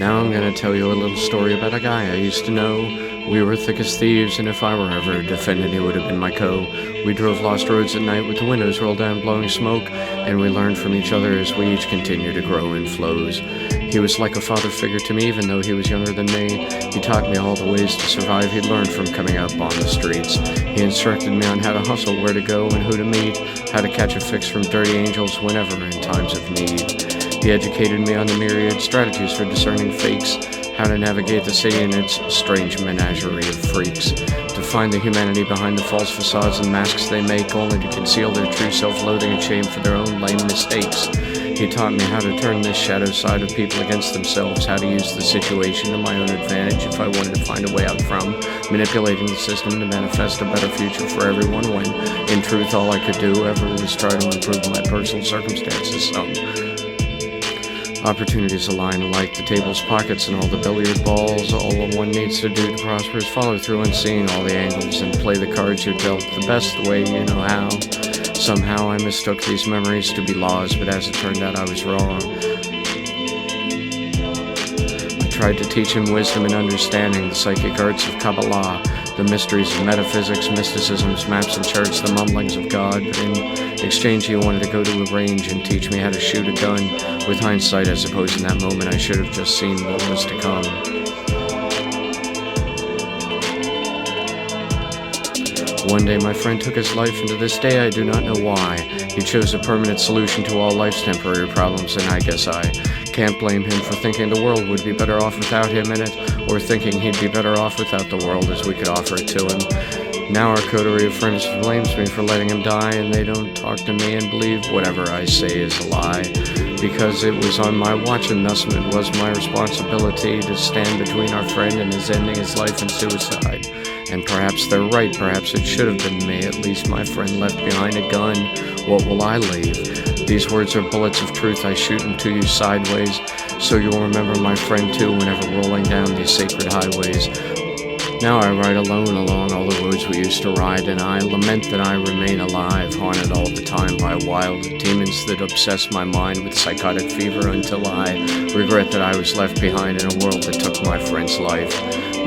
Now I'm gonna tell you a little story about a guy I used to know. We were thick as thieves, and if I were ever a defendant, he would have been my co. We drove lost roads at night with the windows rolled down, blowing smoke, and we learned from each other as we each continued to grow in flows. He was like a father figure to me, even though he was younger than me. He taught me all the ways to survive he'd learned from coming up on the streets. He instructed me on how to hustle, where to go, and who to meet, how to catch a fix from dirty angels whenever in times of need. He educated me on the myriad strategies for discerning fakes, how to navigate the city and its strange menagerie of freaks, to find the humanity behind the false facades and masks they make, only to conceal their true self-loathing and shame for their own lame mistakes. He taught me how to turn this shadow side of people against themselves, how to use the situation to my own advantage if I wanted to find a way out from manipulating the system to manifest a better future for everyone, when, in truth, all I could do ever was try to improve my personal circumstances some. Opportunities align like the table's pockets and all the billiard balls. All one needs to do to prosper is follow through on seeing all the angles and play the cards you're dealt the best the way you know how. Somehow I mistook these memories to be laws, but as it turned out I was wrong. I tried to teach him wisdom and understanding, the psychic arts of Kabbalah, the mysteries of metaphysics, mysticisms, maps and charts, the mumblings of God, but in exchange he wanted to go to a range and teach me how to shoot a gun. With hindsight, I suppose in that moment I should have just seen what was to come. One day my friend took his life, and to this day I do not know why. He chose a permanent solution to all life's temporary problems, and I guess I can't blame him for thinking the world would be better off without him in it, or thinking he'd be better off without the world as we could offer it to him. Now our coterie of friends blames me for letting him die, and they don't talk to me and believe whatever I say is a lie, because it was on my watch, and thus it was my responsibility to stand between our friend and his ending his life in suicide. And perhaps they're right, perhaps it should have been me. At least my friend left behind a gun. What will I leave? These words are bullets of truth I shoot into you sideways, so you'll remember my friend too whenever rolling down these sacred highways. Now I ride alone along all the roads we used to ride, and I lament that I remain alive, haunted all the time by wild demons that obsess my mind with psychotic fever, until I regret that I was left behind in a world that took my friend's life.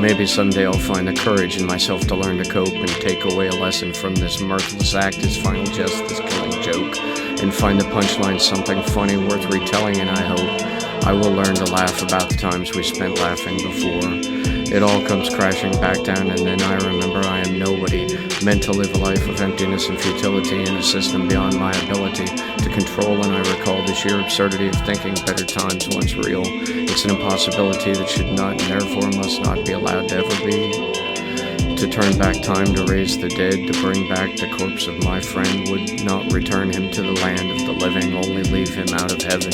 Maybe someday I'll find the courage in myself to learn to cope and take away a lesson from this mirthless act, this final jest, this killing joke, and find the punchline something funny worth retelling, and I hope I will learn to laugh about the times we spent laughing before. It all comes crashing back down, and then I remember I am nobody, meant to live a life of emptiness and futility in a system beyond my ability to control, and I recall the sheer absurdity of thinking better times once real. It's an impossibility that should not and therefore must not be allowed to ever be. To turn back time to raise the dead, to bring back the corpse of my friend, would not return him to the land of the living, only leave him out of heaven.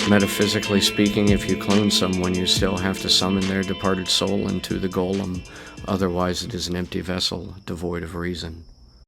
Metaphysically speaking, if you clone someone, you still have to summon their departed soul into the golem. Otherwise, it is an empty vessel, devoid of reason.